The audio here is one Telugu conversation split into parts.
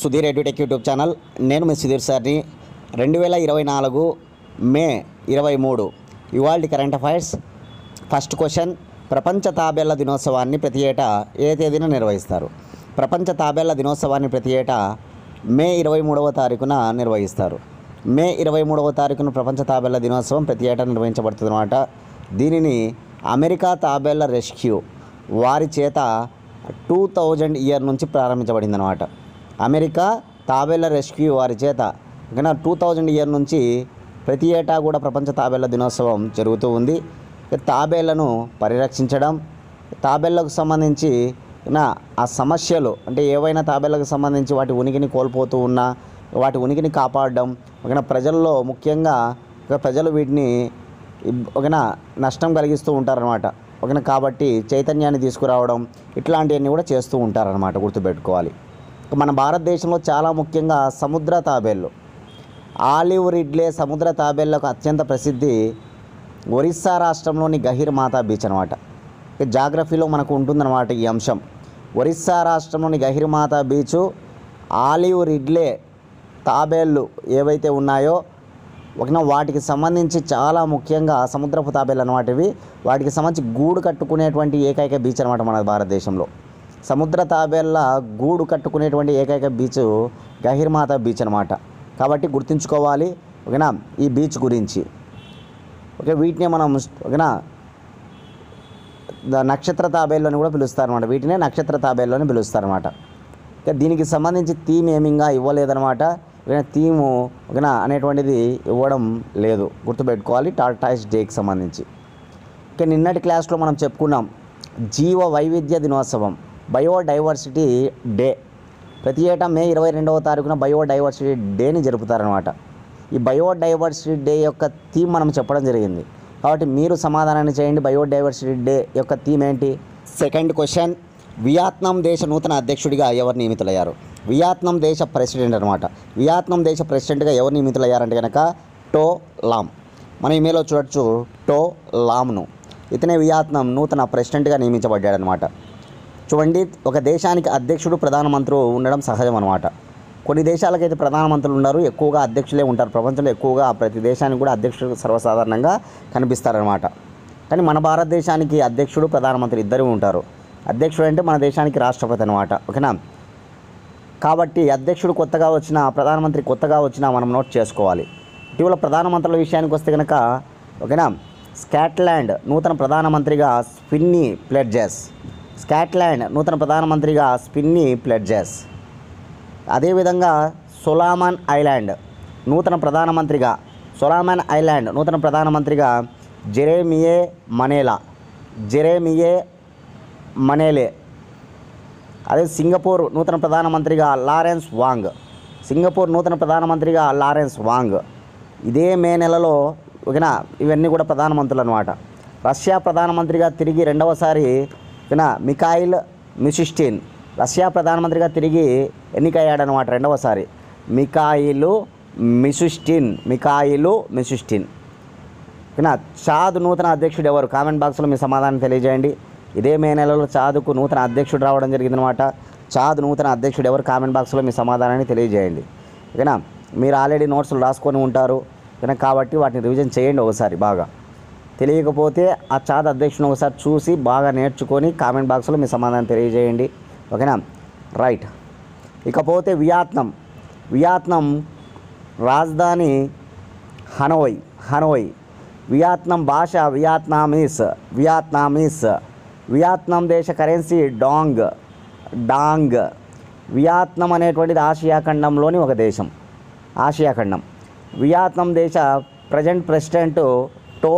Sudheer edutech YouTube channel. నేను మీ సుధీర్ సార్ని. 2024 మే 23 ఇవాల్టి కరెంట్ అఫైర్స్. ఫస్ట్ క్వశ్చన్, ప్రపంచ తాబేళ్ల దినోత్సవాన్ని ప్రతి ఏటా ఏ తేదీన నిర్వహిస్తారు? ప్రపంచ తాబేళ్ల దినోత్సవాన్ని ప్రతి ఏటా మే 23వ తారీఖున నిర్వహిస్తారు. మే 23వ తారీఖున ప్రపంచ తాబేళ్ల దినోత్సవం ప్రతి ఏటా నిర్వహించబడుతుంది అన్నమాట. దీనిని అమెరికా తాబేళ్ల రెస్క్యూ వారి చేత 2000 ఇయర్ నుంచి ప్రారంభించబడింది అన్నమాట. అమెరికా తాబేళ్ల రెస్క్యూ వారి చేత 2000 ఇయర్ నుంచి ప్రతి ఏటా కూడా ప్రపంచ తాబేళ్ల దినోత్సవం జరుగుతూ ఉంది. తాబేళ్లను పరిరక్షించడం, తాబేళ్లకు సంబంధించి ఆ సమస్యలు అంటే ఏవైనా తాబేళ్లకు సంబంధించి వాటి ఉనికిని కోల్పోతూ ఉన్నా వాటి ఉనికిని కాపాడడం, ప్రజల్లో ముఖ్యంగా ప్రజలు వీటిని నష్టం కలిగిస్తూ ఉంటారనమాట. కాబట్టి చైతన్యాన్ని తీసుకురావడం ఇట్లాంటివన్నీ కూడా చేస్తూ ఉంటారనమాట, గుర్తుపెట్టుకోవాలి. మన భారతదేశంలో చాలా ముఖ్యంగా సముద్ర తాబేళ్ళు, ఆలివ్ రిడ్లే సముద్ర తాబేళ్లకు అత్యంత ప్రసిద్ధి ఒరిస్సా రాష్ట్రంలోని గహీర్ మాతా బీచ్ అనమాట. జాగ్రఫీలో మనకు ఉంటుందన్నమాట ఈ అంశం. ఒరిస్సా రాష్ట్రంలోని గహీర్ మాతా బీచు ఆలివ్ రిడ్లే తాబేళ్ళు ఏవైతే ఉన్నాయో వాటికి సంబంధించి చాలా ముఖ్యంగా సముద్రపు తాబేళ్ళు అనమాట. ఇవి వాటికి సంబంధించి గూడు కట్టుకునేటువంటి ఏకైక బీచ్ అనమాట మన భారతదేశంలో. సముద్ర తాబేళ్ళ గూడు కట్టుకునేటువంటి ఏకైక బీచ్ గహీర్ మాతా బీచ్ అనమాట. కాబట్టి గుర్తుంచుకోవాలి ఈ బీచ్ గురించి. వీటినే మనం నక్షత్ర తాబేళ్ళు అని కూడా పిలుస్తారనమాట. వీటినే నక్షత్ర తాబేళ్ళు అని పిలుస్తారనమాట. దీనికి సంబంధించి థీమ్ ఏమింగా ఇవ్వలేదనమాట. థీము అనేటువంటిది ఇవ్వడం లేదు, గుర్తుపెట్టుకోవాలి. టార్టాయిస్ డేకి సంబంధించి నిన్నటి క్లాస్లో మనం చెప్పుకున్నాం జీవ వైవిధ్య దినోత్సవం, బయోడైవర్సిటీ డే. ప్రతి ఏటా మే 22వ తారీఖున బయోడైవర్సిటీ డేని జరుపుతారనమాట. ఈ బయోడైవర్సిటీ డే యొక్క థీమ్ మనం చెప్పడం జరిగింది. కాబట్టి మీరు సమాధానాన్ని చేయండి. బయోడైవర్సిటీ డే యొక్క థీమ్ ఏంటి? సెకండ్ క్వశ్చన్, వియత్నాం దేశ నూతన అధ్యక్షుడిగా ఎవరు నియమితులయ్యారు? వియత్నాం దేశ ప్రెసిడెంట్ అనమాట. వియత్నాం దేశ ప్రెసిడెంట్గా ఎవరు నియమితులయ్యారంటే కనుక టో లామ్. మన ఇమెయిల్లో చూడొచ్చు టో లామ్ను. ఇతనే వియత్నాం నూతన ప్రెసిడెంట్గా నియమించబడ్డాడనమాట. చూడండి, ఒక దేశానికి అధ్యక్షుడు ప్రధానమంత్రి ఉండడం సహజం అనమాట. కొన్ని దేశాలకైతే ప్రధానమంత్రులు ఉన్నారు, ఎక్కువగా అధ్యక్షులే ఉంటారు. ప్రపంచంలో ఎక్కువగా ప్రతి దేశానికి కూడా అధ్యక్షుడు సర్వసాధారణంగా కనిపిస్తారనమాట. కానీ మన భారతదేశానికి అధ్యక్షుడు ప్రధానమంత్రి ఇద్దరు ఉంటారు. అధ్యక్షుడు అంటే మన దేశానికి రాష్ట్రపతి అనమాట. ఓకేనా? కాబట్టి అధ్యక్షుడు కొత్తగా వచ్చినా ప్రధానమంత్రి కొత్తగా వచ్చినా మనం నోట్ చేసుకోవాలి. ఇటీవల ప్రధానమంత్రుల విషయానికి వస్తే కనుక స్కాట్లాండ్ నూతన ప్రధానమంత్రిగా స్పిన్నీ ప్లెడ్జెస్. స్కాట్లాండ్ నూతన ప్రధానమంత్రిగా స్పిన్నీ ప్లెడ్జెస్. అదేవిధంగా సొలామన్ ఐలాండ్ నూతన ప్రధానమంత్రిగా జెరెమియే మనెలే. అదే సింగపూర్ నూతన ప్రధానమంత్రిగా లారెన్స్ వాంగ్. ఇదే మే నెలలో ఇవన్నీ కూడా ప్రధానమంత్రులు అనమాట. రష్యా ప్రధానమంత్రిగా తిరిగి రెండవసారి మిఖాయిల్ మిషుస్టిన్. రష్యా ప్రధానమంత్రిగా తిరిగి ఎన్నికయ్యాడనమాట రెండవసారి. మిఖాయిలు మిషుస్టిన్. చాద్ నూతన అధ్యక్షుడు ఎవరు? కామెంట్ బాక్స్లో మీ సమాధానం తెలియజేయండి. ఇదే మే నెలలో చాద్కు నూతన అధ్యక్షుడు రావడం జరిగిందనమాట. చాద్ నూతన అధ్యక్షుడు ఎవరు? కామెంట్ బాక్స్లో మీ సమాధానాన్ని తెలియజేయండి. ఓకేనా? మీరు ఆల్రెడీ నోట్స్లు రాసుకొని ఉంటారు కాబట్టి వాటిని రివిజన్ చేయండి ఒకసారి బాగా. తెలియకపోతే ఆ చాద్ అధ్యక్షుని ఒకసారి చూసి బాగా నేర్చుకొని కామెంట్ బాక్స్లో మీ సమాధానం తెలియజేయండి. ఓకేనా? రైట్. ఇకపోతే వియత్నాం రాజధాని హనోయ్. వియత్నాం భాష వియత్నామీస్. వియత్నాం దేశ కరెన్సీ డాంగ్. వియత్నాం అనేటువంటిది ఆసియా ఖండంలోని ఒక దేశం. వియత్నాం దేశ present president to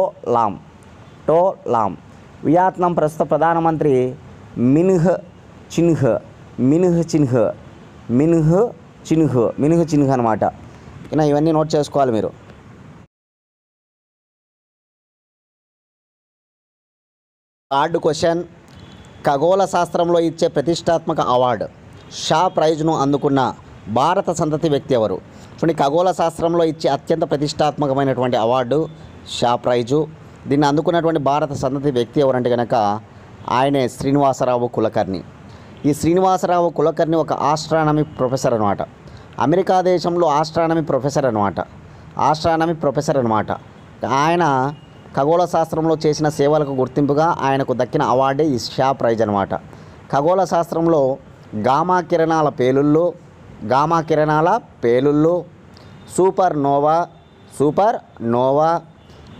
Lam. Vietnam ప్రస్తుత ప్రధానమంత్రి మిన్హ్ చిన్హ్ అనమాట. ఇవన్నీ నోట్ చేసుకోవాలి మీరు. థర్డ్ క్వశ్చన్, ఖగోళ శాస్త్రంలో ఇచ్చే ప్రతిష్టాత్మక అవార్డు షా ప్రైజ్ను అందుకున్న భారత సంతతి వ్యక్తి ఎవరు? చూడండి, ఖగోళ శాస్త్రంలో ఇచ్చే అత్యంత ప్రతిష్టాత్మకమైనటువంటి అవార్డు షా ప్రైజు. దీన్ని అందుకున్నటువంటి భారత సంతతి వ్యక్తి ఎవరంటే కనుక ఆయనే శ్రీనివాసరావు కులకర్ణి. ఈ శ్రీనివాసరావు కులకర్ణి ఒక ఆస్ట్రానమీ ప్రొఫెసర్ అనమాట. అమెరికా దేశంలో ఆస్ట్రానమీ ప్రొఫెసర్ అనమాట. ఆయన ఖగోళ శాస్త్రంలో చేసిన సేవలకు గుర్తింపుగా ఆయనకు దక్కిన అవార్డే ఈ షా ప్రైజ్ అనమాట. ఖగోళ శాస్త్రంలో గామా కిరణాల పేలుళ్ళు, సూపర్ నోవా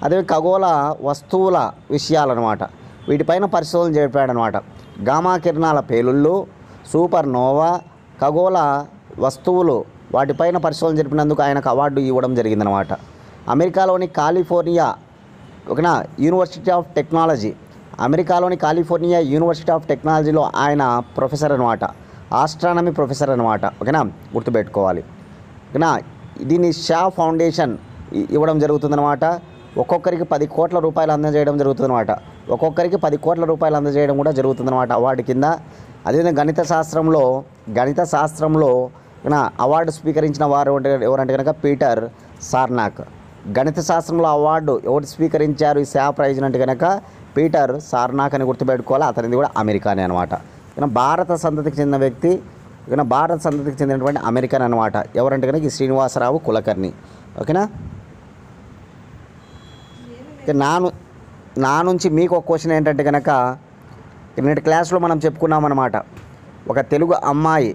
అదే ఖగోళ వస్తువుల విషయాలన్నమాట. వీటిపైన పరిశోధన చేపాడనమాట. గామా కిరణాల పేలుళ్ళు, సూపర్ నోవా, ఖగోళ వస్తువులు వాటిపైన పరిశోధన జరిపినందుకు ఆయనకు అవార్డు ఇవ్వడం జరిగిందనమాట. అమెరికాలోని కాలిఫోర్నియా యూనివర్సిటీ ఆఫ్ టెక్నాలజీలో ఆయన ప్రొఫెసర్ అనమాట. ఆస్ట్రానమీ ప్రొఫెసర్ అనమాట. ఓకేనా, గుర్తుపెట్టుకోవాలి. ఓకేనా, దీన్ని షా ఫౌండేషన్ ఇవ్వడం జరుగుతుందన్నమాట. ఒక్కొక్కరికి 10 కోట్ల రూపాయలు అందజేయడం జరుగుతుందన్నమాట. కూడా జరుగుతుందన్నమాట అవార్డు కింద. అదేవిధంగా గణిత శాస్త్రంలో అవార్డు స్వీకరించిన వారు ఎవరంటే కనుక పీటర్ సార్నాక్. గణిత శాస్త్రంలో అవార్డు ఎవరు స్వీకరించారు ఈ షా ప్రైజ్ అంటే కనుక పీటర్ సార్నాక్ అని గుర్తుపెట్టుకోవాలి. అతనిది కూడా అమెరికానే అనమాట. భారత సంతతికి చెందినటువంటి అమెరికన్ అనమాట. ఎవరంటే కనుక ఈ శ్రీనివాసరావు కులకర్ణి. ఓకేనా, నా నుంచి మీకు ఒక క్వశ్చన్ ఏంటంటే కనుక నేటి క్లాస్లో మనం చెప్పుకున్నామన్నమాట. ఒక తెలుగు అమ్మాయి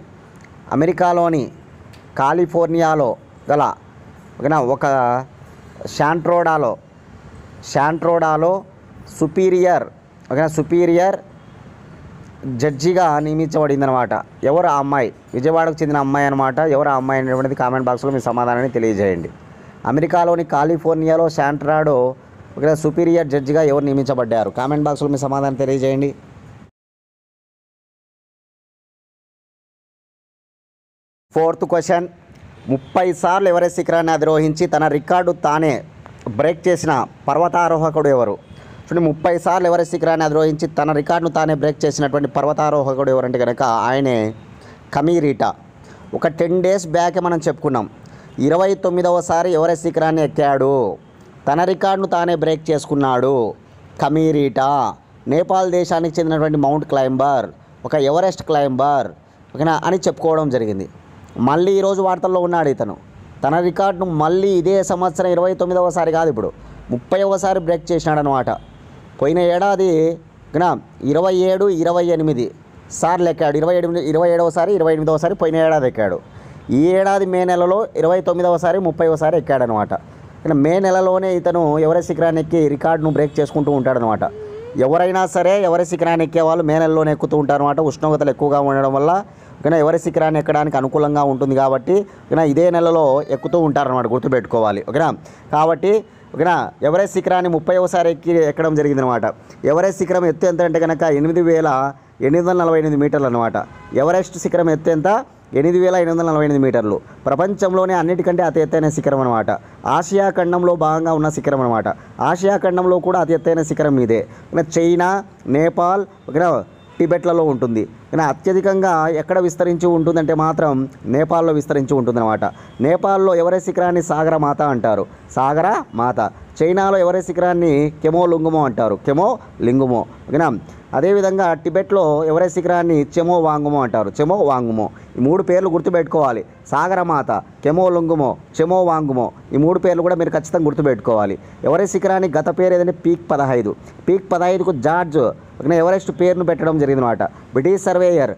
అమెరికాలోని కాలిఫోర్నియాలో గల ఒక శాంట్రోడాలో సుపీరియర్ జడ్జిగా నియమించబడిందనమాట. ఎవరు ఆ అమ్మాయి? విజయవాడకు చెందిన అమ్మాయి అనమాట. ఎవరు ఆ అమ్మాయి అనేటువంటిది కామెంట్ బాక్స్లో మీ సమాధానాన్ని తెలియజేయండి. అమెరికాలోని కాలిఫోర్నియాలో శాంట్రోడా సుపీరియర్ జడ్జిగా ఎవరు నియమించబడ్డారు? కామెంట్ బాక్స్లో మీ సమాధానం తెలియజేయండి. ఫోర్త్ క్వశ్చన్, 30 సార్లు ఎవరెస్ట్ శిఖరాన్ని అధిరోహించి తన రికార్డు తానే బ్రేక్ చేసిన పర్వతారోహకుడు ఎవరు? చూడండి, 30 సార్లు ఎవరెస్ట్ శిఖరాన్ని అధిరోహించి తన రికార్డును తానే బ్రేక్ చేసినటువంటి పర్వతారోహకుడు ఎవరంటే కనుక ఆయనే కమీరీటా. ఒక 10 డేస్ బ్యాకే మనం చెప్పుకున్నాం. 29వసారి ఎవరెస్ట్ శిఖరాన్ని ఎక్కాడు, తన రికార్డును తానే బ్రేక్ చేసుకున్నాడు కమీరీటా. నేపాల్ దేశానికి చెందినటువంటి మౌంట్ క్లైంబర్, ఒక ఎవరెస్ట్ క్లైంబర్. ఓకేనా అని చెప్పుకోవడం జరిగింది. మళ్ళీ ఈరోజు వార్తల్లో ఉన్నాడు ఇతను. తన రికార్డును మళ్ళీ ఇదే సంవత్సరం 29వసారి కాదు, ఇప్పుడు 30వసారి బ్రేక్ చేసినాడు అనమాట. పోయిన ఏడాది 27, 28 సార్లు ఎక్కాడు. 27వసారి, 28వసారి పోయిన ఏడాది ఎక్కాడు. ఈ ఏడాది మే నెలలో 29వసారి, 30వసారి ఎక్కాడనమాట. మే నెలలోనే ఇతను ఎవరెస్ట్ శిఖరాన్ని ఎక్కి రికార్డును బ్రేక్ చేసుకుంటూ ఉంటాడనమాట. ఎవరైనా సరే ఎవరెస్ట్ శిఖరాన్ని ఎక్కే వాళ్ళు మే నెలలోనే ఎక్కుతూ ఉంటారనమాట. ఉష్ణోగ్రతలు ఎక్కువగా ఉండడం వల్ల ఎవరెస్ట్ శిఖరాన్ని ఎక్కడానికి అనుకూలంగా ఉంటుంది కాబట్టి ఇదే నెలలో ఎక్కుతూ ఉంటారనమాట, గుర్తుపెట్టుకోవాలి. ఓకేనా, కాబట్టి ఎవరెస్ట్ శిఖరాన్ని 30వసారి ఎక్కడం జరిగిందనమాట. ఎవరెస్ట్ శిఖరం ఎత్తు ఎంత అంటే కనుక 8,848 మీటర్లు అనమాట. ఎవరెస్ట్ శిఖరం ఎత్తు ఎంత? 8,848 మీటర్లు. ప్రపంచంలోనే అన్నిటికంటే అతి ఎత్తైన శిఖరం అనమాట. ఆసియా ఖండంలో భాగంగా ఉన్న శిఖరం అనమాట. ఆసియా ఖండంలో కూడా అతి ఎత్తైన శిఖరం ఇదే. చైనా, నేపాల్, టిబెట్లలో ఉంటుంది. అత్యధికంగా ఎక్కడ విస్తరించి ఉంటుందంటే మాత్రం నేపాల్లో విస్తరించి ఉంటుందన్నమాట. నేపాల్లో ఎవరెస్ట్ శిఖరాన్ని సాగరమాత అంటారు, సాగరమాత. చైనాలో ఎవరెస్ట్ శిఖరాన్ని కెమోలింగుమో అంటారు, కెమోలింగుమో. ఓకేనా, అదేవిధంగా టిబెట్లో ఎవరెస్ట్ శిఖరాన్ని చెమో వాంగుమో అంటారు, చెమో వాంగుమో. ఈ 3 పేర్లు గుర్తుపెట్టుకోవాలి. సాగరమాత, కెమోలింగుమో, చెమో వాంగుమో. ఈ 3 పేర్లు కూడా మీరు ఖచ్చితంగా గుర్తుపెట్టుకోవాలి. ఎవరెస్ట్ శిఖరాన్ని గత పేరు ఏదంటే పీక్ 15కు జార్జ్ ఎవరెస్ట్ పేరును పెట్టడం జరిగిందన్నమాట. బ్రిటిష్ సర్వేయర్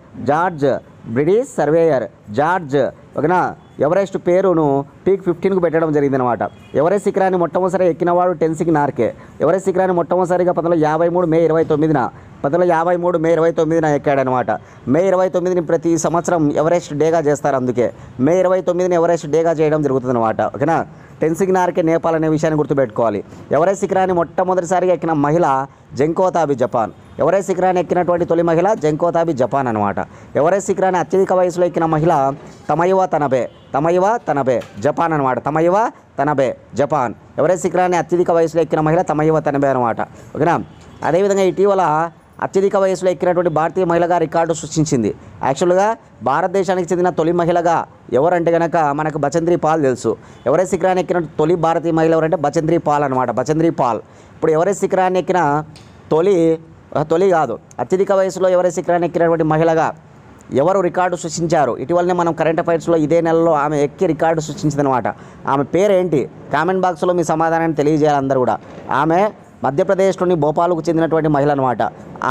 జార్జ్ ఓకేనా ఎవరెస్ట్ పేరును పీక్ 15కు పెట్టడం జరిగిందనమాట. ఎవరెస్ట్ శిఖరాన్ని మొట్టమొదటిసారి ఎక్కినవాడు టెన్సింగ్ నార్గే. ఎవరెస్ట్ శిఖరాన్ని మొట్టమొదటిసారిగా 1953 మే 29న ఎక్కాడనమాట. మే 29ని ప్రతి సంవత్సరం ఎవరెస్ట్ డేగా చేస్తారు. అందుకే మే 29ని ఎవరెస్ట్ డేగా చేయడం జరుగుతుందన్నమాట. ఓకేనా, టెన్సింగ్ నార్గే నేపాల్ అనే విషయాన్ని గుర్తుపెట్టుకోవాలి. ఎవరెస్ట్ శిఖరాన్ని మొట్టమొదటిసారిగా ఎక్కిన మహిళ జంకోతాబి, జపాన్. ఎవరెస్ట్ శిఖరాన్ని ఎక్కినటువంటి తొలి మహిళ జంకోతాబి, జపాన్ అనమాట. ఎవరెస్ట్ శిఖరాన్ని అత్యధిక వయసులో ఎక్కిన మహిళ తమయువ తనబే, జపాన్ అనమాట. తమయువ తనబే, జపాన్. ఎవరెస్ట్ శిఖరాన్ని అత్యధిక వయసులో ఎక్కిన మహిళ తమయువ తనబే అనమాట. ఓకేనా, అదేవిధంగా ఇటీవల అత్యధిక వయసులో ఎక్కినటువంటి భారతీయ మహిళగా రికార్డు సృష్టించింది. యాక్చువల్గా భారతదేశానికి చెందిన తొలి మహిళగా ఎవరంటే కనుక మనకు బచంద్రీ పాల్ తెలుసు. ఎవరెస్ట్ శిఖరాన్ని ఎక్కిన తొలి భారతీయ మహిళ ఎవరంటే బచంద్రీ పాల్ అనమాట, బచంద్రీ పాల్. ఇప్పుడు ఎవరెస్ట్ శిఖరాన్ని ఎక్కిన తొలి కాదు, అత్యధిక వయసులో ఎవరెస్ట్ శిఖరాన్ని ఎక్కినటువంటి మహిళగా ఎవరు రికార్డు సృష్టించారు? ఇటీవలనే మనం కరెంట్ అఫైర్స్లో ఇదే నెలలో ఆమె ఎక్కి రికార్డు సృష్టించిందనమాట. ఆమె పేరేంటి? కామెంట్ బాక్స్లో మీ సమాధానాన్ని తెలియజేయాలి అందరూ కూడా. ఆమె మధ్యప్రదేశ్లోని భోపాల్కు చెందినటువంటి మహిళ అనమాట.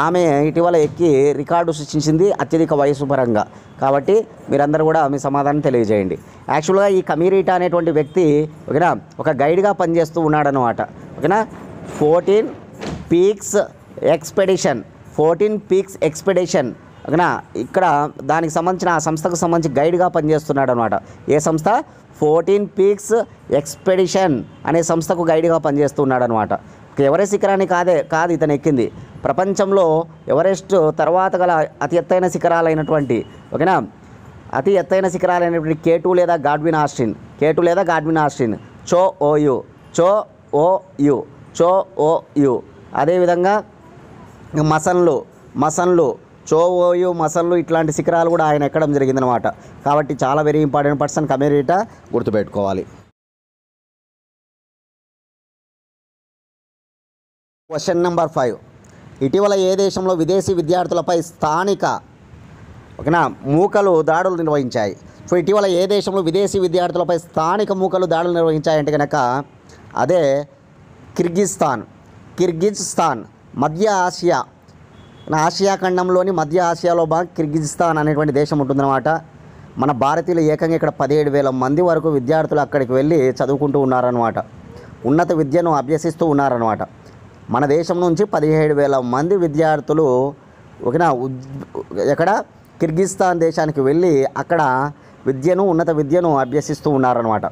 ఆమె ఇటీవల ఎక్కి రికార్డు సృష్టించింది అత్యధిక వయసు పరంగా. కాబట్టి మీరందరూ కూడా మీ సమాధానం తెలియజేయండి. యాక్చువల్గా ఈ కమీరీటా అనేటువంటి వ్యక్తి ఓకేనా ఒక గైడ్గా పనిచేస్తూ ఉన్నాడనమాట. ఓకేనా 14 పీక్స్ ఎక్స్పెడిషన్ ఓకేనా ఇక్కడ దానికి సంబంధించిన ఆ సంస్థకు సంబంధించి గైడ్గా పనిచేస్తున్నాడు అనమాట. ఏ సంస్థ? 14 పీక్స్ ఎక్స్పెడిషన్ అనే సంస్థకు గైడ్గా పనిచేస్తున్నాడు అనమాట. ఎవరెస్ట్ శిఖరాన్ని కాదు ఇతను ఎక్కింది. ప్రపంచంలో ఎవరెస్ట్ తర్వాత గల అతి ఎత్తైన శిఖరాలైనటువంటి ఓకేనా అతి ఎత్తైన శిఖరాలైనటువంటి K2 లేదా గాడ్విన్ ఆస్టిన్ చోఓయు అదేవిధంగా మసన్లు ఇట్లాంటి శిఖరాలు కూడా ఆయన ఎక్కడం జరిగిందనమాట. కాబట్టి చాలా వెరీ ఇంపార్టెంట్ పర్సన్ కమీరీటా, గుర్తుపెట్టుకోవాలి. Question number 5. ఇటీవల ఏ దేశంలో విదేశీ విద్యార్థులపై స్థానిక ఓకేనా మూకలు దాడులు నిర్వహించాయి? సో ఇటీవల ఏ దేశంలో విదేశీ విద్యార్థులపై స్థానిక మూకలు దాడులు నిర్వహించాయంటే కనుక అదే కిర్గిజ్స్థాన్ మధ్య ఆసియా ఖండంలోని మధ్య ఆసియాలో భాగం కిర్గిజ్స్థాన్ అనేటువంటి దేశం ఉంటుందన్నమాట. మన భారతీయులు ఏకంగా ఇక్కడ 17,000 మంది వరకు విద్యార్థులు అక్కడికి వెళ్ళి చదువుకుంటూ ఉన్నారనమాట. ఉన్నత విద్యను అభ్యసిస్తూ ఉన్నారనమాట. మన దేశం నుంచి 17,000 మంది విద్యార్థులు ఓకేనా ఎక్కడ కిర్గిస్థాన్ దేశానికి వెళ్ళి అక్కడ ఉన్నత విద్యను అభ్యసిస్తూ ఉన్నారనమాట.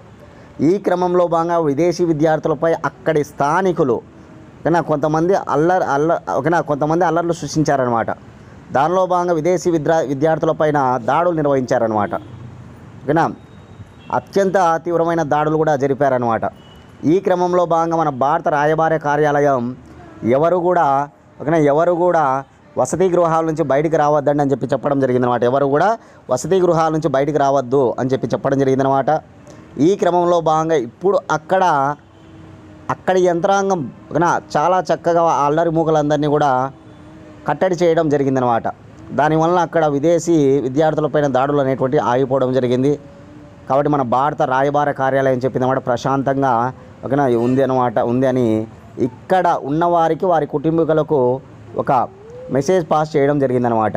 ఈ క్రమంలో భాగంగా విదేశీ విద్యార్థులపై అక్కడి స్థానికులు ఓకేనా కొంతమంది అల్లర్లు సృష్టించారనమాట. దానిలో భాగంగా విదేశీ విద్యార్థులపైన దాడులు నిర్వహించారనమాట. ఓకేనా అత్యంత తీవ్రమైన దాడులు కూడా జరిపారనమాట. ఈ క్రమంలో భాగంగా మన భారత రాయబార కార్యాలయం ఎవరు కూడా వసతి గృహాల నుంచి బయటికి రావద్దండి అని చెప్పడం జరిగిందనమాట. ఎవరు కూడా వసతి గృహాల నుంచి బయటికి రావద్దు అని చెప్పడం జరిగిందనమాట. ఈ క్రమంలో భాగంగా ఇప్పుడు అక్కడి యంత్రాంగం చాలా చక్కగా అల్లరి మూకలందరినీ కూడా కట్టడి చేయడం జరిగిందనమాట. దానివల్ల అక్కడ విదేశీ విద్యార్థులపైన దాడులు అనేటువంటి ఆగిపోవడం జరిగింది. కాబట్టి మన భారత రాయబార కార్యాలయం చెప్పిందన్నమాట ప్రశాంతంగా ఓకేనా ఉంది అని ఇక్కడ ఉన్నవారికి వారి కుటుంబీకులకు ఒక మెసేజ్ పాస్ చేయడం జరిగిందనమాట.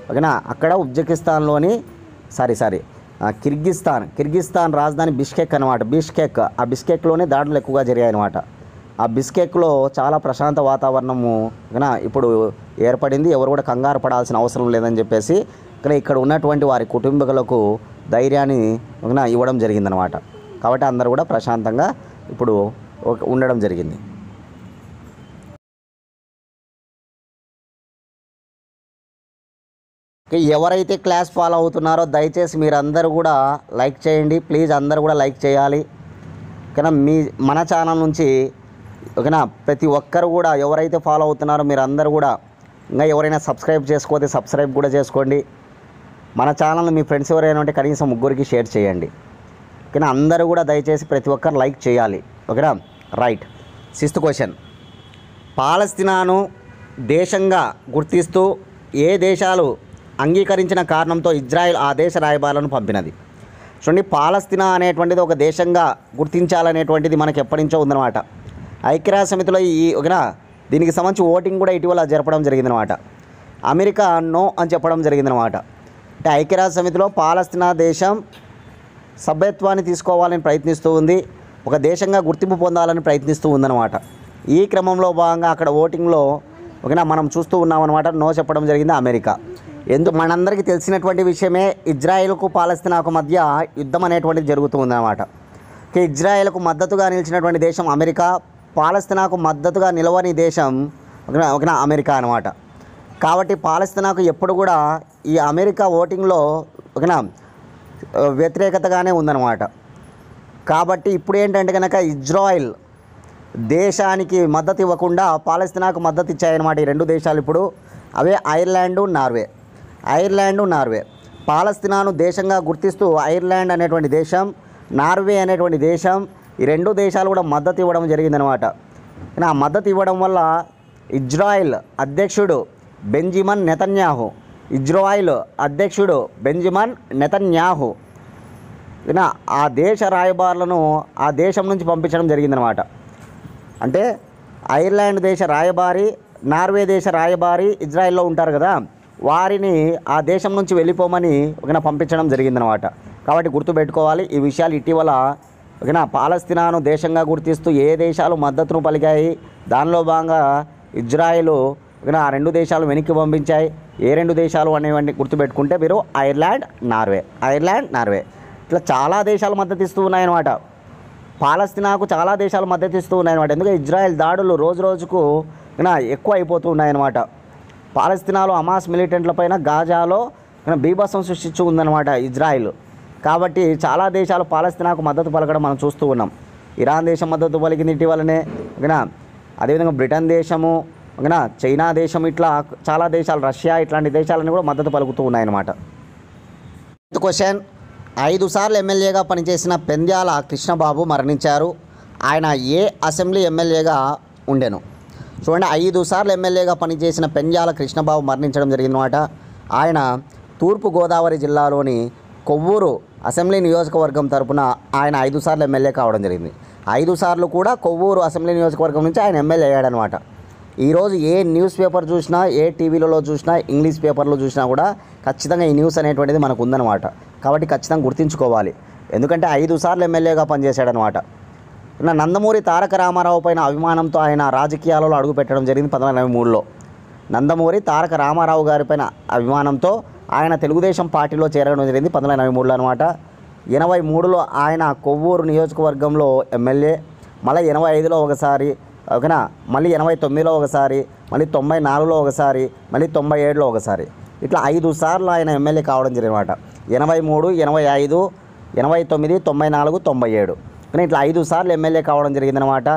ఓకేనా అక్కడ ఉజ్బెకిస్తాన్లోని కిర్గిస్థాన్ రాజధాని బిష్కెక్ అనమాట. ఆ బిష్కెక్లోనే దాడులు ఎక్కువగా జరిగాయి అనమాట. ఆ బిష్కెక్లో చాలా ప్రశాంత వాతావరణము ఓకేనా ఇప్పుడు ఏర్పడింది. ఎవరు కూడా కంగారు పడాల్సిన అవసరం లేదని చెప్పేసి ఇక్కడ ఉన్నటువంటి వారి కుటుంబీకులకు ధైర్యాన్ని ఓకేనా ఇవ్వడం జరిగిందనమాట. కాబట్టి అందరూ కూడా ప్రశాంతంగా ఇప్పుడు ఉండడం జరిగింది. ఎవరైతే క్లాస్ ఫాలో అవుతున్నారో దయచేసి మీరందరూ కూడా లైక్ చేయండి. ప్లీజ్ అందరూ కూడా లైక్ చేయాలి. ఓకేనా మన ఛానల్ నుంచి ఓకేనా ప్రతి ఒక్కరు కూడా ఎవరైతే ఫాలో అవుతున్నారో మీరందరూ కూడా ఇంకా ఎవరైనా సబ్స్క్రైబ్ చేసుకోతే సబ్స్క్రైబ్ కూడా చేసుకోండి. మన ఛానల్ మీ ఫ్రెండ్స్ ఎవరైనా ఉంటే కనీసం 3కి షేర్ చేయండి. ఓకేనా అందరూ కూడా దయచేసి ప్రతి ఒక్కరు లైక్ చేయాలి. ఓకేనా రైట్. 6th question. పాలస్తీనాను దేశంగా గుర్తిస్తూ ఏ దేశాలు అంగీకరించిన కారణంతో ఇజ్రాయెల్ ఆ దేశ రాయబారులను పంపినది? చూడండి, పాలస్తీనా అనేటువంటిది ఒక దేశంగా గుర్తించాలనేటువంటిది మనకు ఎప్పటి నుంచో ఉందన్నమాట. ఐక్యరాజ్య సమితిలో ఓకేనా దీనికి సంబంధించి ఓటింగ్ కూడా ఇటీవల జరపడం జరిగిందనమాట. అమెరికా నో అని చెప్పడం జరిగిందనమాట. అంటే ఐక్యరాజ్య సమితిలో పాలస్తీనా దేశం సభ్యత్వాన్ని తీసుకోవాలని ప్రయత్నిస్తూ ఉంది. ఒక దేశంగా గుర్తింపు పొందాలని ప్రయత్నిస్తూ ఉందన్నమాట. ఈ క్రమంలో భాగంగా అక్కడ ఓటింగ్లో ఓకేనా మనం చూస్తూ ఉన్నామన్నమాట. నో చెప్పడం జరిగింది అమెరికా. మనందరికీ తెలిసినటువంటి విషయమే, ఇజ్రాయెల్కు పాలస్తీనాకు మధ్య యుద్ధం అనేటువంటిది జరుగుతూ ఉందన్నమాట. ఇజ్రాయెల్కు మద్దతుగా నిలిచినటువంటి దేశం అమెరికా, పాలస్తీనాకు మద్దతుగా నిలవని దేశం ఓకేనా అమెరికా అనమాట. కాబట్టి పాలస్తీనాకు ఎప్పుడు కూడా ఈ అమెరికా ఓటింగ్లో ఓకేనా వ్యతిరేకతగానే ఉందన్నమాట. కాబట్టి ఇప్పుడు ఏంటంటే కనుక ఇజ్రాయెల్ దేశానికి మద్దతు ఇవ్వకుండా పాలస్తీనాకు మద్దతు ఇచ్చాయన్నమాట ఈ 2 దేశాలు. ఇప్పుడు అవే ఐర్లాండు నార్వే. పాలస్తీనాను దేశంగా గుర్తిస్తూ ఐర్లాండ్ అనేటువంటి దేశం, నార్వే అనేటువంటి దేశం, ఈ 2 దేశాలు కూడా మద్దతు ఇవ్వడం జరిగిందనమాట. కానీ ఆ మద్దతు ఇవ్వడం వల్ల ఇజ్రాయెల్ అధ్యక్షుడు బెంజమిన్ నెతన్యాహు ఇజ్రాయిల్ అధ్యక్షుడు బెంజమిన్ నెతన్యాహు ఆ దేశ రాయబారులను ఆ దేశం నుంచి పంపించడం జరిగిందనమాట. అంటే ఐర్లాండ్ దేశ రాయబారి, నార్వే దేశ రాయబారి ఇజ్రాయెల్లో ఉంటారు కదా, వారిని ఆ దేశం నుంచి వెళ్ళిపోమని పంపించడం జరిగిందనమాట. కాబట్టి గుర్తుపెట్టుకోవాలి ఈ విషయాలు. ఇటీవల పాలస్తీనాను దేశంగా గుర్తిస్తూ ఏ దేశాలు మద్దతును పలికాయి, దానిలో భాగంగా ఇజ్రాయెల్ ఆ రెండు దేశాలు వెనక్కి పంపించాయి. ఏ రెండు దేశాలు అనేవన్నీ గుర్తుపెట్టుకుంటే మీరు ఐర్లాండ్, నార్వే ఇట్లా చాలా దేశాలు మద్దతు ఇస్తూ ఉన్నాయన్నమాట. పాలస్తీనాకు చాలా దేశాలు మద్దతు ఇస్తూ ఉన్నాయన్నమాట. ఎందుకంటే ఇజ్రాయెల్ దాడులు రోజు రోజుకు ఎక్కువ అయిపోతూ ఉన్నాయన్నమాట. పాలస్తీనాలో హమాస్ మిలిటెంట్లపైన గాజాలో బీభత్సం సృష్టించి ఉందన్నమాట ఇజ్రాయెల్. కాబట్టి చాలా దేశాలు పాలస్తీనాకు మద్దతు పలకడం మనం చూస్తూ ఉన్నాం. ఇరాన్ దేశం మద్దతు పలికింది ఇటీవలనే. అదేవిధంగా బ్రిటన్ దేశము, చైనా దేశం, ఇట్లా చాలా దేశాలు, రష్యా, ఇట్లాంటి దేశాలన్నీ కూడా మద్దతు పలుకుతూ ఉన్నాయన్నమాట. క్వశ్చన్, 5 సార్లు ఎమ్మెల్యేగా పనిచేసిన పెంద్యాల కృష్ణబాబు మరణించారు. ఆయన ఏ అసెంబ్లీ ఎమ్మెల్యేగా ఉండెను? చూడండి, 5 సార్లు ఎమ్మెల్యేగా పనిచేసిన పెంద్యాల కృష్ణబాబు మరణించడం జరిగిందన్నమాట. ఆయన తూర్పుగోదావరి జిల్లాలోని కొవ్వూరు అసెంబ్లీ నియోజకవర్గం తరపున ఆయన 5 సార్లు ఎమ్మెల్యే కావడం జరిగింది. 5 సార్లు కూడా కొవ్వూరు అసెంబ్లీ నియోజకవర్గం నుంచి ఆయన ఎమ్మెల్యే అయ్యాడనమాట. ఈరోజు ఏ న్యూస్ పేపర్ చూసినా, ఏ టీవీలలో చూసినా, ఇంగ్లీష్ పేపర్లో చూసినా కూడా ఖచ్చితంగా ఈ న్యూస్ అనేటువంటిది మనకు ఉందన్నమాట. కాబట్టి ఖచ్చితంగా గుర్తుంచుకోవాలి. ఎందుకంటే 5 సార్లు ఎమ్మెల్యేగా పనిచేశాడనమాట. నందమూరి తారక రామారావు పైన అభిమానంతో ఆయన రాజకీయాలలో అడుగుపెట్టడం జరిగింది 1993లో. నందమూరి తారక రామారావు గారిపైన అభిమానంతో ఆయన తెలుగుదేశం పార్టీలో చేరడం జరిగింది 1993లో అనమాట. 83లో ఆయన కొవ్వూరు నియోజకవర్గంలో ఎమ్మెల్యే, మళ్ళీ 85లో ఒకసారి, ఓకేనా, మళ్ళీ 89లో ఒకసారి, మళ్ళీ 94లో ఒకసారి, మళ్ళీ 97లో ఒకసారి, ఇట్లా 5 సార్లు ఆయన ఎమ్మెల్యే కావడం జరిగిందన్నమాట. 83, 85, 89, 94, 97 కానీ ఇట్లా 5 సార్లు ఎమ్మెల్యే కావడం జరిగిందనమాట.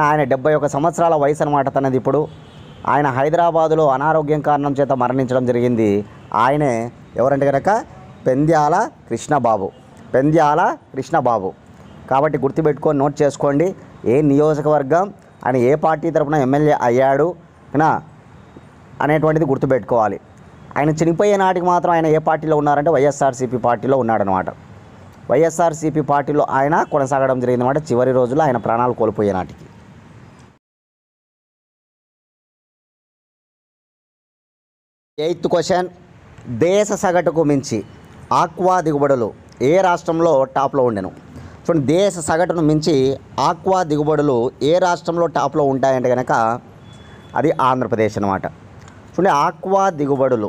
ఆయన 71 సంవత్సరాల వయసు అనమాట తనది ఇప్పుడు. ఆయన హైదరాబాదులో అనారోగ్యం కారణం చేత మరణించడం జరిగింది. ఆయనే ఎవరంటే కనుక పెంద్యాల కృష్ణబాబు. కాబట్టి గుర్తుపెట్టుకొని నోట్ చేసుకోండి. ఏ నియోజకవర్గం, ఆయన ఏ పార్టీ తరపున ఎమ్మెల్యే అయ్యాడు అనేటువంటిది గుర్తుపెట్టుకోవాలి. ఆయన చనిపోయే నాటికి మాత్రం ఆయన ఏ పార్టీలో ఉన్నారంటే వైఎస్ఆర్సీపీ పార్టీలో ఉన్నాడనమాట. వైఎస్ఆర్సీపీ పార్టీలో ఆయన కొనసాగడం జరిగిందన్నమాట చివరి రోజుల్లో ఆయన ప్రాణాలు కోల్పోయే నాటికి. 8th క్వశ్చన్, దేశ సగటుకు మించి ఆక్వా దిగుబడులు ఏ రాష్ట్రంలో టాప్లో ఉండెను? చూడండి, దేశ సగటును మించి ఆక్వా దిగుబడులు ఏ రాష్ట్రంలో టాప్లో ఉంటాయంటే కనుక అది ఆంధ్రప్రదేశ్ అనమాట. చూడండి, ఆక్వా దిగుబడులు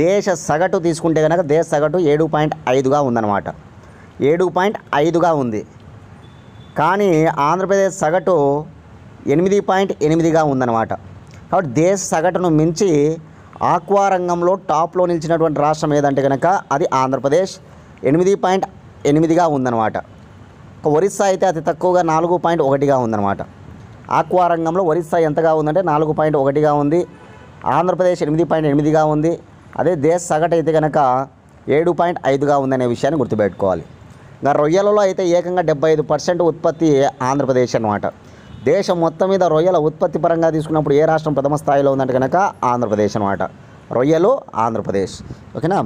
దేశ సగటు తీసుకుంటే కనుక దేశ సగటు 7.5గా ఉందన్నమాట. 7.5గా ఉంది. కానీ ఆంధ్రప్రదేశ్ సగటు 8.8గా ఉందన్నమాట. కాబట్టి దేశ సగటును మించి ఆక్వా రంగంలో టాప్లో నిలిచినటువంటి రాష్ట్రం ఏదంటే కనుక అది ఆంధ్రప్రదేశ్, 8.8గా ఉందన్నమాట. ఒరిస్సా అయితే అతి తక్కువగా 4.1గా ఉందన్నమాట. ఆక్వా రంగంలో ఒరిస్సా ఎంతగా ఉందంటే 4.1గా ఉంది. ఆంధ్రప్రదేశ్ 8.8గా ఉంది. అదే దేశ సగటు అయితే కనుక 7.5గా ఉందనే విషయాన్ని గుర్తుపెట్టుకోవాలి. ఇంకా రొయ్యలలో అయితే ఏకంగా 75% ఉత్పత్తి ఆంధ్రప్రదేశ్ అన్నమాట. దేశం మొత్తం మీద రొయ్యల ఉత్పత్తి పరంగా తీసుకున్నప్పుడు ఏ రాష్ట్రం ప్రథమ స్థాయిలో ఉందంటే కనుక ఆంధ్రప్రదేశ్ అనమాట. రొయ్యలు ఆంధ్రప్రదేశ్, ఓకేనా.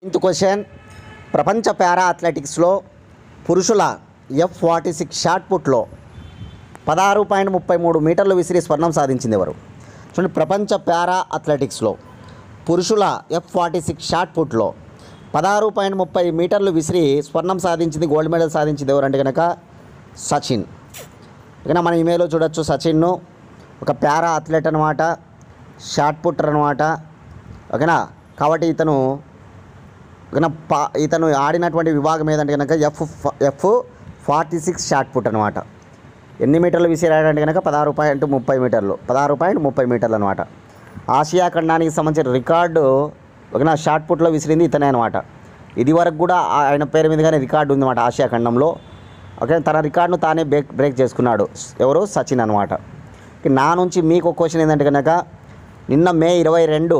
ఇంత క్వశ్చన్, ప్రపంచ పారా అథ్లెటిక్స్లో పురుషుల F46 షాట్ పుట్లో 16.33 మీటర్లు విసిరి స్వర్ణం సాధించింది ఎవరు? చూడండి, ప్రపంచ పారా అథ్లెటిక్స్లో పురుషుల F46 షాట్ పుట్లో 16.30 మీటర్లు విసిరి స్వర్ణం సాధించింది, గోల్డ్ మెడల్ సాధించింది ఎవరంటే కనుక సచిన్. ఓకేనా, మన ఇమేజ్లో చూడొచ్చు సచిన్ను. ఒక పారా అథ్లెట్ అనమాట, షాట్ పుట్టర్ అనమాట, ఓకేనా. కాబట్టి ఇతను ఆడినటువంటి విభాగం ఏదంటే కనుక F46 షాట్ పుట్ అనమాట. ఎన్ని మీటర్లు విసిరాడంటే కనుక 16.30 మీటర్లు, 16.30 మీటర్లు అనమాట. ఆసియా ఖండానికి సంబంధించిన రికార్డు ఓకేనా షాట్ పుట్లో విసిరింది ఇతనే అనమాట. ఇది వరకు కూడా ఆయన పేరు మీదగానే రికార్డు ఉందన్నమాట ఆసియా ఖండంలో. ఓకే, తన రికార్డును తానే బ్రేక్ చేసుకున్నాడు. ఎవరు? సచిన్ అనమాట. నా నుంచి మీకు క్వశ్చన్ ఏంటంటే కనుక నిన్న మే 22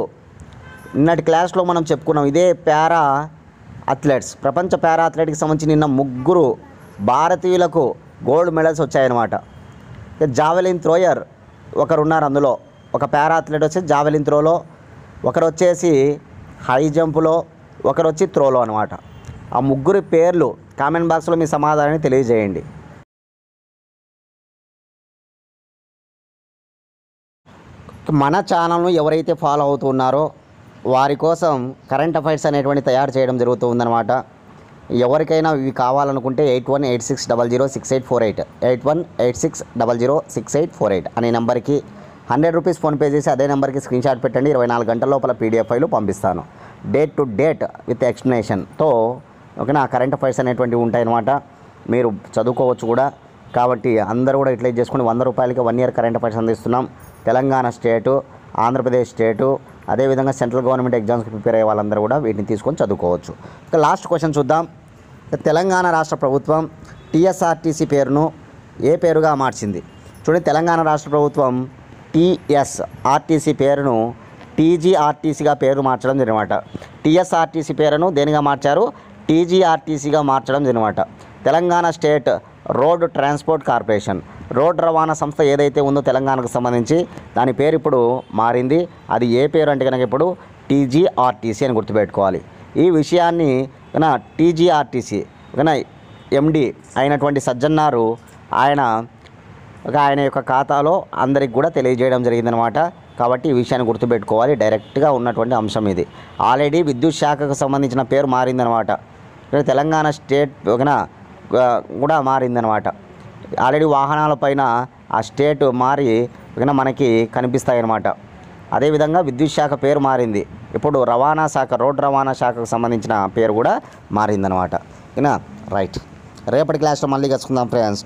నిన్నటి క్లాస్లో మనం చెప్పుకున్నాం ఇదే పారా అథ్లెట్స్, ప్రపంచ పారా అథ్లెటిక్కి సంబంధించి నిన్న 3 భారతీయులకు గోల్డ్ మెడల్స్ వచ్చాయన్నమాట. జావెలిన్ థ్రోయర్ ఒకరు ఉన్నారు, అందులో ఒక పారా అథ్లెట్ వచ్చి జావెలిన్ త్రోలో, ఒకరు వచ్చేసి హై జంపులో, ఒకరు వచ్చి త్రోలో అనమాట. ఆ ముగ్గురి పేర్లు కామెంట్ బాక్స్లో మీ సమాధానాన్ని తెలియజేయండి. మన ఛానల్ను ఎవరైతే ఫాలో అవుతున్నారో వారి కోసం కరెంట్ అఫైర్స్ అనేటువంటి తయారు చేయడం జరుగుతూ ఉందన్నమాట. ఎవరికైనా ఇవి కావాలనుకుంటే 8186006848 8186006848 అనే నెంబర్కి 100 రూపీస్ ఫోన్పే చేసి అదే నెంబర్కి స్క్రీన్ షాట్ పెట్టండి. 24 గంటల లోపల పీడిఎఫ్ ఫైలు పంపిస్తాను, డేట్ టు డేట్ విత్ ఎక్స్ప్లెనేషన్తో. ఓకేనా, కరెంట్ అఫైర్స్ అనేటువంటివి ఉంటాయన్నమాట, మీరు చదువుకోవచ్చు కూడా. కాబట్టి అందరూ కూడా ఇట్లా చేసుకుని 100 రూపాయలకి 1 ఇయర్ కరెంట్ అఫైర్స్ అందిస్తున్నాం. తెలంగాణ స్టేటు, ఆంధ్రప్రదేశ్ స్టేటు, అదేవిధంగా సెంట్రల్ గవర్నమెంట్ ఎగ్జామ్స్కి ప్రిపేర్ అయ్యే వాళ్ళందరూ కూడా వీటిని తీసుకొని చదువుకోవచ్చు. ఇక లాస్ట్ క్వశ్చన్ చూద్దాం. తెలంగాణ రాష్ట్ర ప్రభుత్వం టీఎస్ఆర్టీసీ పేరును ఏ పేరుగా మార్చింది? చూడండి, తెలంగాణ రాష్ట్ర ప్రభుత్వం టీఎస్ఆర్టీసీ పేరును టీజీఆర్టీసీగా పేరు మార్చడం జరిగినమాట. టీఎస్ఆర్టీసీ పేరును దేనిగా మార్చారు? టీజీఆర్టీసీగా మార్చడం జరిగినమాట. Telangana state road transport corporation, road రవాణా సంస్థ ఏదైతే ఉందో తెలంగాణకు సంబంధించి, దాని పేరు ఇప్పుడు మారింది. అది ఏ పేరు అంటే కనుక ఇప్పుడు టీజీఆర్టీసీ అని గుర్తుపెట్టుకోవాలి. ఈ విషయాన్ని కన్నా టీజీఆర్టీసీ కన్నా ఎండి అయినటువంటి సజ్జన్నారు ఆయన యొక్క ఖాతాలో అందరికి కూడా తెలియజేయడం జరిగిందనమాట. కాబట్టి ఈ విషయాన్ని గుర్తుపెట్టుకోవాలి, డైరెక్ట్గా ఉన్నటువంటి అంశం ఇది. ఆల్రెడీ విద్యుత్ శాఖకు సంబంధించిన పేరు మారిందనమాట. తెలంగాణ స్టేట్ కూడా మారిందనమాట. ఆల్రెడీ వాహనాలపైన ఆ స్టేట్ మారి మనకి కనిపిస్తాయి అన్నమాట. అదేవిధంగా విద్యుత్ శాఖ పేరు మారింది. ఇప్పుడు రవాణా శాఖ, రోడ్ రవాణా శాఖకు సంబంధించిన పేరు కూడా మారిందనమాట. రైట్, రేపటి క్లాస్లో మళ్ళీ కలుసుకుందాం ఫ్రెండ్స్.